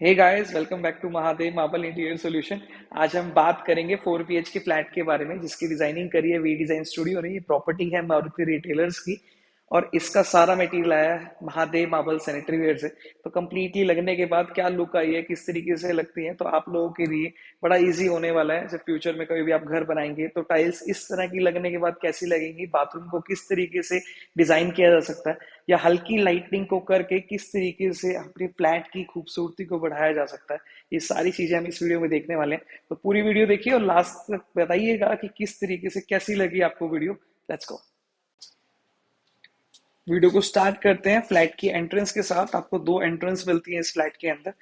Hey guys, welcome back to Mahadev marble interior solution. आज हम बात करेंगे 4 BHK फ्लैट के बारे में, जिसकी डिजाइनिंग करी है वी डिजाइन स्टूडियो ने। ये प्रॉपर्टी है मारुति रिटेलर्स की और इसका सारा मटेरियल आया है महादेव मार्बल सैनिटरी वेयर से। तो कंप्लीटली लगने के बाद क्या लुक आई है, किस तरीके से लगती है, तो आप लोगों के लिए बड़ा इजी होने वाला है। जब फ्यूचर में कभी भी आप घर बनाएंगे तो टाइल्स इस तरह की लगने के बाद कैसी लगेंगी, बाथरूम को किस तरीके से डिजाइन किया जा सकता है, या हल्की लाइटनिंग को करके किस तरीके से अपनी फ्लैट की खूबसूरती को बढ़ाया जा सकता है। ये सारी चीजें हम इस वीडियो में देखने वाले हैं। तो पूरी वीडियो देखिए और लास्ट तक बताइएगा कि किस तरीके से कैसी लगी आपको वीडियो। Let's go. वीडियो को स्टार्ट करते हैं फ्लैट की एंट्रेंस के साथ। आपको दो एंट्रेंस मिलती है इस फ्लैट के अंदर।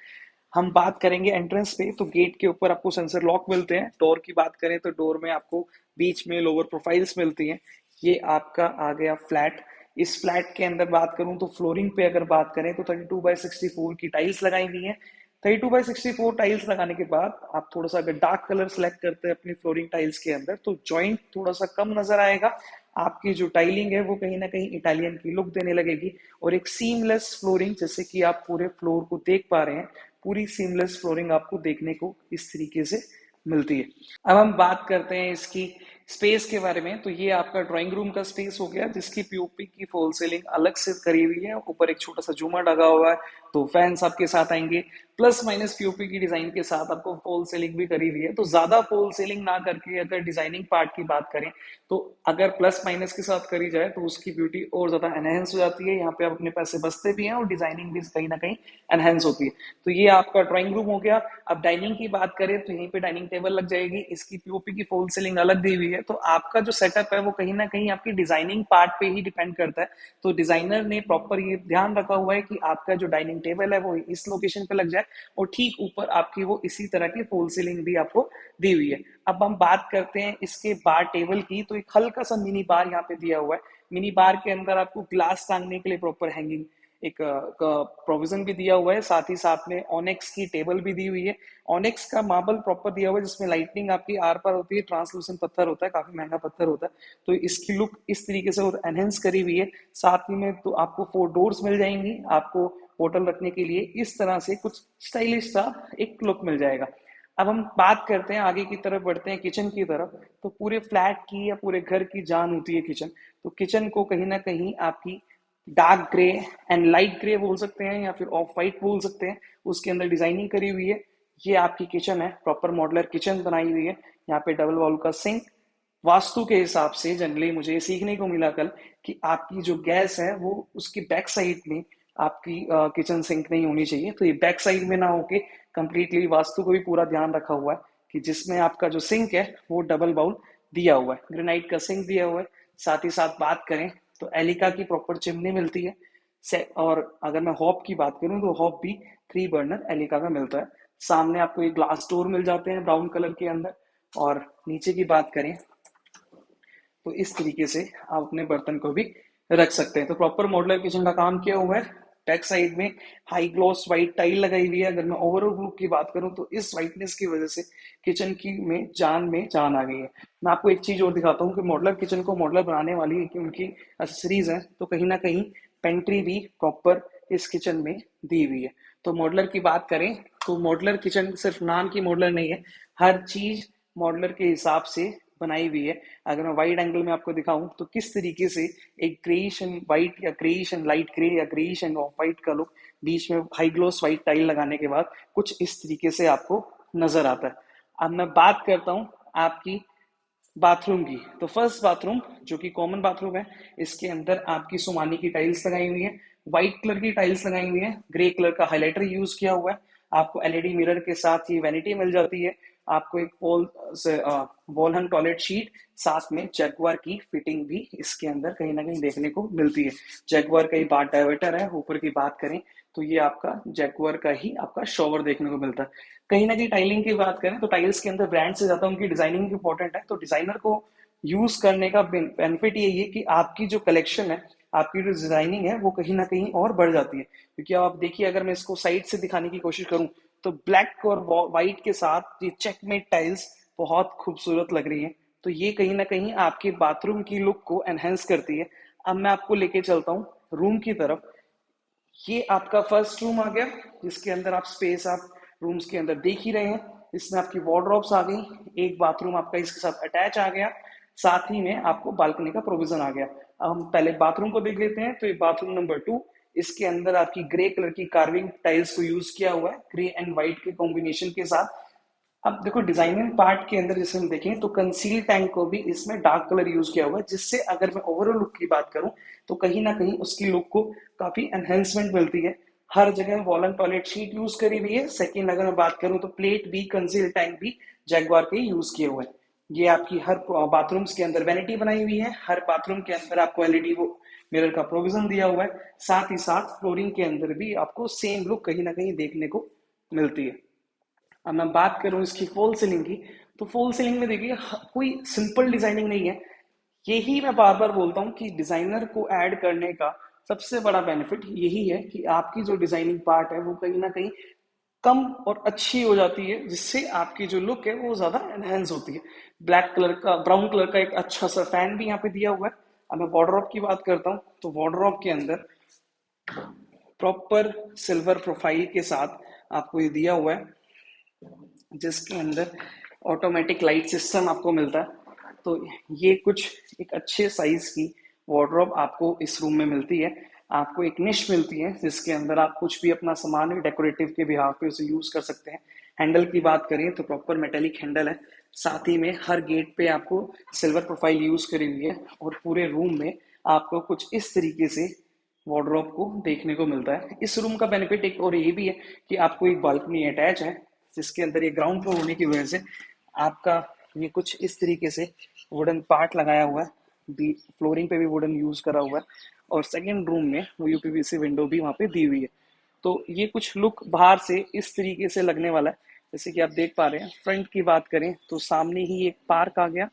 हम बात करेंगे एंट्रेंस पे, तो गेट के ऊपर आपको सेंसर लॉक मिलते हैं। डोर की बात करें तो डोर में आपको बीच में लोअर प्रोफाइल्स मिलती हैं। ये आपका आ गया फ्लैट। इस फ्लैट के अंदर बात करूं तो फ्लोरिंग पे अगर बात करें तो 32x64 की टाइल्स लगाई हुई हैं। 32x64 टाइल्स लगाने के बाद आप थोड़ा सा अगर डार्क कलर सेलेक्ट करते हैं अपनी फ्लोरिंग टाइल्स के अंदर तो जॉइंट थोड़ा सा कम नजर आएगा। आपकी जो टाइलिंग है वो कहीं ना कहीं इटालियन की लुक देने लगेगी। और एक सीमलेस फ्लोरिंग, जैसे कि आप पूरे फ्लोर को देख पा रहे हैं, पूरी सीमलेस फ्लोरिंग आपको देखने को इस तरीके से मिलती है। अब हम बात करते हैं इसकी स्पेस के बारे में। तो ये आपका ड्राइंग रूम का स्पेस हो गया, जिसकी पीओपी की फॉल सीलिंग अलग से करी हुई है। ऊपर एक छोटा सा झूमर लगा हुआ है, तो फैंस आपके साथ आएंगे। प्लस माइनस पीओपी की डिजाइन के साथ आपको फॉल सीलिंग भी करी हुई है। तो ज्यादा फॉल सीलिंग ना करके अगर डिजाइनिंग पार्ट की बात करें तो अगर प्लस माइनस के साथ करी जाए तो उसकी ब्यूटी और ज्यादा एनहेंस हो जाती है। यहाँ पे आप अपने पैसे बचते भी हैं और डिजाइनिंग भी कहीं ना कहीं एनहेंस होती है। तो ये आपका ड्राइंग रूम हो गया। अब डाइनिंग की बात करें तो यहीं पे डाइनिंग टेबल लग जाएगी। इसकी पीओपी की फॉल सीलिंग अलग दी हुई है। तो आपका जो सेटअप है वो कहीं ना कहीं आपकी डिजाइनिंग पार्ट पे ही डिपेंड करता है। तो डिजाइनर ने प्रॉपर ये ध्यान रखा हुआ है कि आपका जो डाइनिंग टेबल है वो इस लोकेशन पे लग जाए और ठीक ऊपर आपकी वो इसी तरह की फॉल सीलिंग भी आपको दी हुई है। अब हम बात करते हैं इसके बार टेबल की। तो एक हल्का सा मिनी बार यहाँ पे दिया हुआ है। मिनी बार के अंदर आपको ग्लास टांगने के लिए प्रॉपर हैंगिंग एक प्रोविजन भी दिया हुआ है। साथ ही साथ में ऑनेक्स की टेबल भी दी हुई है। ऑनेक्स का मार्बल प्रॉपर दिया हुआ है, जिसमें लाइटनिंग आपकी आर पार होती है। ट्रांसलूसेंट पत्थर होता है, काफी महंगा पत्थर होता है। तो इसकी लुक इस तरीके से और एनहेंस करी हुई है। साथ ही में तो आपको 4 डोर्स मिल जाएंगी। आपको होटल रखने के लिए इस तरह से कुछ स्टाइलिश सा एक लुक मिल जाएगा। अब हम बात करते हैं आगे की तरफ, बढ़ते हैं किचन की तरफ। तो पूरे फ्लैट की या पूरे घर की जान होती है किचन। तो किचन को कहीं ना कहीं आपकी dark grey and light grey बोल सकते हैं, या फिर ऑफ वाइट बोल सकते हैं, उसके अंदर डिजाइनिंग करी हुई है। ये आपकी किचन है, प्रॉपर मॉडलर किचन बनाई हुई है। यहाँ पे डबल वॉल का सिंक। वास्तु के हिसाब से जनरली मुझे ये सीखने को मिला कल कि आपकी जो गैस है वो उसकी बैक साइड में आपकी किचन सिंक नहीं होनी चाहिए। तो ये बैक साइड में ना होके कंप्लीटली वास्तु को भी पूरा ध्यान रखा हुआ है कि जिसमें आपका जो सिंक है वो डबल बाउल दिया हुआ है, ग्रेनाइट का सिंक दिया हुआ है। साथ ही साथ बात करें तो एलिका की प्रॉपर चिमनी मिलती है। और अगर मैं हॉब की बात करूं तो हॉब भी 3 बर्नर एलिका का मिलता है। सामने आपको एक ग्लास डोर मिल जाते हैं ब्राउन कलर के अंदर। और नीचे की बात करें तो इस तरीके से आप अपने बर्तन को भी रख सकते हैं। तो प्रॉपर मॉडुलर किचन का काम किया हुआ है। बैक साइड में हाई ग्लॉस व्हाइट टाइल लगाई हुई है। अगर मैं ओवरऑल लुक की बात करूं तो इस व्हाइटनेस की वजह से किचन की में जान आ गई है। मैं आपको एक चीज और दिखाता हूँ कि मॉडुलर किचन को मॉडुलर बनाने वाली है कि उनकी एसेसरीज है, तो कहीं ना कहीं पेंट्री भी प्रॉपर इस किचन में दी हुई है। तो मॉडुलर की बात करें तो मॉडुलर किचन सिर्फ नाम की मॉडुलर नहीं है, हर चीज मॉडुलर के हिसाब से बनाई हुई है। अगर मैं वाइड एंगल में आपको दिखाऊं तो किस तरीके से एक ग्रेइश एंड व्हाइट या ग्रेइश एंड लाइट ग्रे या ग्रेइश एंड ऑफ व्हाइट का लुक बीच में हाई ग्लोस व्हाइट टाइल लगाने के बाद कुछ इस तरीके से आपको नजर आता है। अब मैं बात करता हूं आपकी बाथरूम की। तो फर्स्ट बाथरूम जो कि कॉमन बाथरूम है, इसके अंदर आपकी सोमानी की टाइल्स लगाई हुई है। व्हाइट कलर की टाइल्स लगाई हुई है, ग्रे कलर का हाइलाइटर यूज किया हुआ है। आपको एलईडी मिरर के साथ ही वैनिटी मिल जाती है। आपको एक वॉल से वॉल हंग टॉयलेट शीट, साथ में जैगवार की फिटिंग भी इसके अंदर कहीं ना कहीं देखने को मिलती है। जैगवार का ही बाथ डाइवर्टर है। ऊपर की बात करें तो ये आपका जैगवार का ही आपका शॉवर देखने को मिलता है। कहीं ना कहीं टाइलिंग की बात करें तो टाइल्स के अंदर ब्रांड से ज्यादा उनकी डिजाइनिंग इंपॉर्टेंट है। तो डिजाइनर को यूज करने का बेनिफिट यही है कि आपकी जो कलेक्शन है, आपकी जो डिजाइनिंग है वो कहीं ना कहीं और बढ़ जाती है। क्योंकि अब आप देखिए, अगर मैं इसको साइड से दिखाने की कोशिश करूं तो ब्लैक और व्हाइट के साथ ये चेकमेट टाइल्स बहुत खूबसूरत लग रही है। तो ये कहीं ना कहीं आपके बाथरूम की लुक को एनहेंस करती है। अब मैं आपको लेके चलता हूँ रूम की तरफ। ये आपका फर्स्ट रूम आ गया। जिसके अंदर आप स्पेस आप रूम्स के अंदर देख ही रहे हैं। इसमें आपकी वार्डरोब्स आ गई, एक बाथरूम आपका इसके साथ अटैच आ गया, साथ ही में आपको बालकनी का प्रोविजन आ गया। अब हम पहले बाथरूम को देख लेते हैं। तो ये बाथरूम नंबर 2, इसके अंदर आपकी ग्रे कलर की कार्विंग टाइल्स को यूज किया हुआ है, ग्रे एंड व्हाइट के कॉम्बिनेशन के साथ। अब देखो डिजाइनिंग पार्ट के अंदर जैसे हम देखें तो कंसील टैंक को भी इसमें डार्क कलर यूज किया हुआ है, जिससे अगर मैं ओवरऑल लुक की बात करूं तो कहीं ना कहीं उसकी लुक को काफी एनहेंसमेंट मिलती है। हर जगह wall and toilet sheet use करी हुई है। सेकंड अगर मैं बात करूं तो प्लेट भी, कंसील टैंक भी जैगवार के यूज किए हुए हैं। ये आपकी हर बाथरूम्स के अंदर वैनिटी बनाई हुई है, हर बाथरूम के अंदर आपको एलईडी वो मिरर का प्रोविजन दिया हुआ है। साथ ही साथ फ्लोरिंग के अंदर भी आपको सेम लुक कहीं ना कहीं देखने को मिलती है। अब मैं बात करूं इसकी फॉल सीलिंग की, तो फॉल सीलिंग में देखिए कोई सिंपल डिजाइनिंग नहीं है। यही मैं बार बार बोलता हूं कि डिजाइनर को ऐड करने का सबसे बड़ा बेनिफिट यही है कि आपकी जो डिजाइनिंग पार्ट है वो कहीं ना कहीं कम और अच्छी हो जाती है, जिससे आपकी जो लुक है वो ज्यादा एनहेंस होती है। ब्लैक कलर का, ब्राउन कलर का एक अच्छा सा फैन भी यहाँ पे दिया हुआ है। अब मैं वार्डरोब की बात करता हूँ, तो वार्डरोब के अंदर प्रॉपर सिल्वर प्रोफाइल के साथ आपको ये दिया हुआ है, जिसके अंदर ऑटोमेटिक लाइट सिस्टम आपको मिलता है। तो ये कुछ एक अच्छे साइज की वार्डरोब आपको इस रूम में मिलती है। आपको एक निश मिलती है जिसके अंदर आप कुछ भी अपना सामान डेकोरेटिव के बिहाफ पे उसे यूज कर सकते हैं। हैंडल की बात करें तो प्रॉपर मेटेलिक हैंडल है। साथ ही में हर गेट पे आपको सिल्वर प्रोफाइल यूज करी हुई है, और पूरे रूम में आपको कुछ इस तरीके से वार्डरोब को देखने को मिलता है। इस रूम का बेनिफिट एक और ये भी है कि आपको एक बालकनी अटैच है, जिसके अंदर ये ग्राउंड फ्लोर होने की वजह से आपका ये कुछ इस तरीके से वुडन पार्ट लगाया हुआ है, भी फ्लोरिंग पे भी वुडन यूज करा हुआ है, और सेकंड रूम में वो यूपीवीसी विंडो भी वहाँ पे दी हुई है। तो ये कुछ लुक बाहर से इस तरीके से लगने वाला है, जैसे कि आप देख पा रहे हैं। फ्रंट की बात करें तो सामने ही एक पार्क आ गया,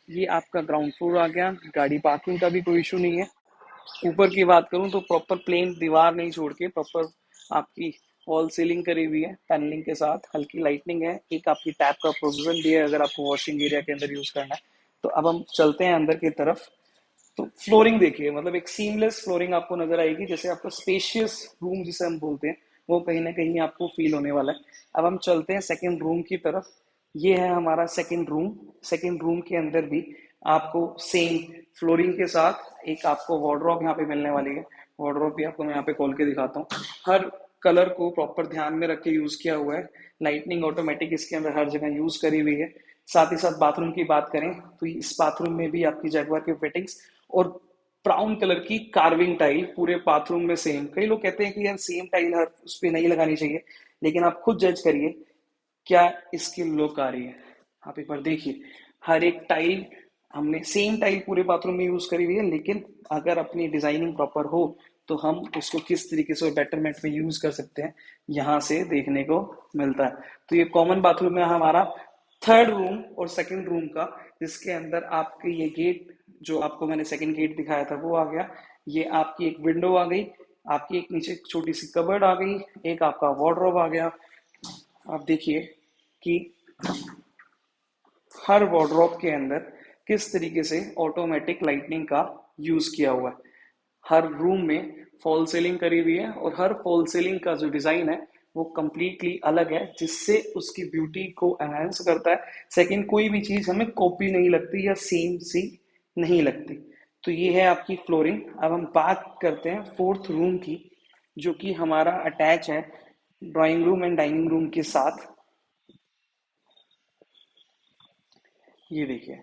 ये आपका ग्राउंड फ्लोर आ गया, गाड़ी पार्किंग का भी कोई इशू नहीं है। ऊपर की बात करूं तो प्रॉपर प्लेन दीवार नहीं छोड़ के प्रॉपर आपकी वॉल सीलिंग करी हुई है, पैनलिंग के साथ हल्की लाइटनिंग है, एक आपकी टैप का प्रोविजन भी है अगर आपको वॉशिंग एरिया के अंदर यूज करना है। तो अब हम चलते हैं अंदर की तरफ। तो फ्लोरिंग देखिए, मतलब एक सीमलेस फ्लोरिंग आपको नजर आएगी, जैसे आपका स्पेशियस रूम जिसे हम बोलते हैं वो कहीं ना कहीं आपको फील होने वाला है। अब हम चलते हैं सेकंड रूम की तरफ। ये है हमारा सेकंड रूम। सेकंड रूम के अंदर भी आपको सेम फ्लोरिंग के साथ एक आपको वार्डरोब यहाँ पे मिलने वाली है। वार्डरोब भी आपको मैं यहाँ पे खोल के दिखाता हूँ। हर कलर को प्रॉपर ध्यान में रख के यूज किया हुआ है। लाइटनिंग ऑटोमेटिक इसके अंदर हर जगह यूज करी हुई है। साथ ही साथ बाथरूम की बात करें तो इस बाथरूम में भी आपकी जैगवार की फिटिंग्स और ब्राउन कलर की कार्विंग टाइल पूरे बाथरूम में सेम। कई लोग कहते हैं कि यार सेम टाइल हर उस पर नहीं लगानी चाहिए, लेकिन आप खुद जज करिए क्या इसकी लुक आ रही है। आप एक बार देखिए, हर एक टाइल हमने सेम टाइल पूरे बाथरूम में यूज करी हुई है, लेकिन अगर अपनी डिजाइनिंग प्रॉपर हो तो हम उसको किस तरीके से बेटरमेंट में यूज कर सकते हैं, यहाँ से देखने को मिलता है। तो ये कॉमन बाथरूम है हमारा थर्ड रूम और सेकंड रूम का, जिसके अंदर आपके ये गेट, जो आपको मैंने सेकंड गेट दिखाया था वो आ गया। ये आपकी एक विंडो आ गई, आपकी एक नीचे छोटी सी कबर्ड आ गई, एक आपका वार्डरोब आ गया। आप देखिए कि हर वार्डरोब के अंदर किस तरीके से ऑटोमेटिक लाइटनिंग का यूज किया हुआ है। हर रूम में फॉल सीलिंग करी हुई है, और हर फॉल सीलिंग का जो डिजाइन है वो कंप्लीटली अलग है, जिससे उसकी ब्यूटी को एनहांस करता है। सेकंड, कोई भी चीज हमें कॉपी नहीं लगती या सेम सी नहीं लगती। तो ये है आपकी फ्लोरिंग। अब हम बात करते हैं फोर्थ रूम की, जो कि हमारा अटैच है drawing room and dining room के साथ। ये देखिए,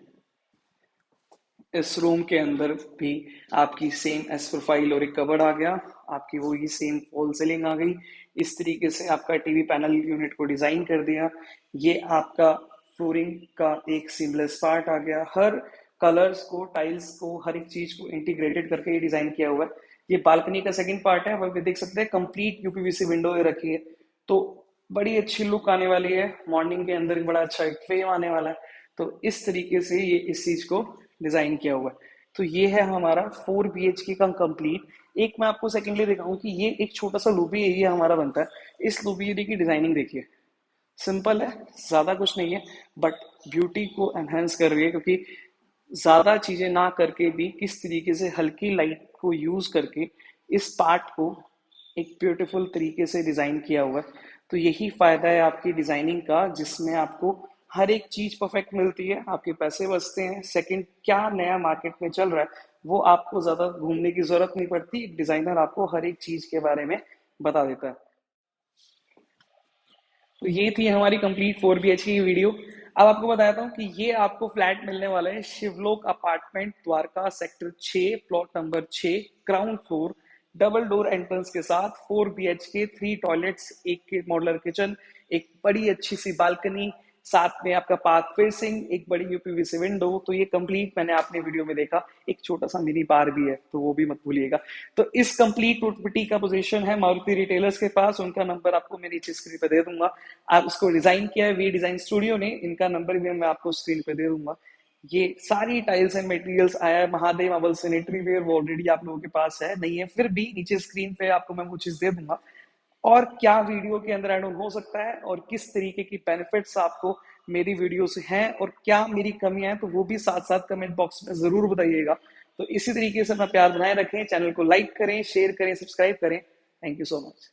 इस रूम के अंदर भी आपकी सेम एस प्रोफाइल और एक कबर्ड आ गया, आपकी वही सेम फॉल सीलिंग आ गई। इस तरीके से आपका टीवी पैनल यूनिट को डिजाइन कर दिया। ये आपका फ्लोरिंग का एक सीमलेस पार्ट आ गया, हर कलर्स को, टाइल्स को, हर एक चीज को इंटीग्रेटेड करके ये डिजाइन किया हुआ है। ये बालकनी का सेकंड पार्ट है, वह भी देख सकते हैं कंप्लीट यूपीवीसी विंडो रखी है, तो बड़ी अच्छी लुक आने वाली है। मॉर्निंग के अंदर बड़ा अच्छा एक फ्रेम आने वाला है। तो इस तरीके से ये इस चीज को डिजाइन किया हुआ है। तो ये है हमारा 4 BHK का कंप्लीट। एक मैं आपको सेकेंडली दिखाऊं कि ये एक छोटा सा लूबी एरिया हमारा बनता है। इस लूबी एरिया की डिजाइनिंग देखिए, सिंपल है, ज्यादा कुछ नहीं है, बट ब्यूटी को एनहेंस कर रही है, क्योंकि ज्यादा चीजें ना करके भी किस तरीके से हल्की लाइट को यूज करके इस पार्ट को एक ब्यूटीफुल तरीके से डिज़ाइन किया हुआ है। तो यही फ़ायदा है आपकी डिज़ाइनिंग का, जिसमें आपको हर एक चीज़ परफेक्ट मिलती है, आपके पैसे बचते हैं। सेकंड, क्या नया मार्केट में चल रहा है वो आपको ज़्यादा घूमने की ज़रूरत नहीं पड़ती, एक डिज़ाइनर आपको हर एक चीज़ के बारे में बता देता है। तो ये थी हमारी कंप्लीट 4 BHK की वीडियो। अब आपको बताता हूँ कि ये आपको फ्लैट मिलने वाला है Shivlok apartment, Dwarka, sector 6, plot number 6, ground floor, double door entrance के साथ, 4 BHK, 3 टॉयलेट्स, एक मॉडलर किचन, एक बड़ी अच्छी सी बालकनी, साथ में आपका पार्क फेसिंग, एक बड़ी यूपीवीसी विंडो। तो ये कंप्लीट मैंने आपने वीडियो में देखा, एक छोटा सा मिनी बार भी है, तो वो भी मत भूलिएगा। तो इस कंप्लीट प्रॉपर्टी का पोजीशन है मारुति रिटेलर्स के पास। उनका नंबर आपको मैं नीचे स्क्रीन पे दे दूंगा। आप इसको डिजाइन किया है वी डिजाइन स्टूडियो ने, इनका नंबर भी मैं आपको स्क्रीन पे दे दूंगा। ये सारी टाइल्स एंड मटेरियल्स आया है महादेव अवल सैनिटरी वेयर, वो ऑलरेडी आप लोगों के पास है, नहीं है फिर भी नीचे स्क्रीन पे आपको मैं वो चीज दे दूंगा। और क्या वीडियो के अंदर ऐड ऑन हो सकता है और किस तरीके की बेनिफिट्स आपको मेरी वीडियो से हैं और क्या मेरी कमियां हैं, तो वो भी साथ साथ कमेंट बॉक्स में जरूर बताइएगा। तो इसी तरीके से अपना प्यार बनाए रखें, चैनल को लाइक करें, शेयर करें, सब्सक्राइब करें। Thank you so much.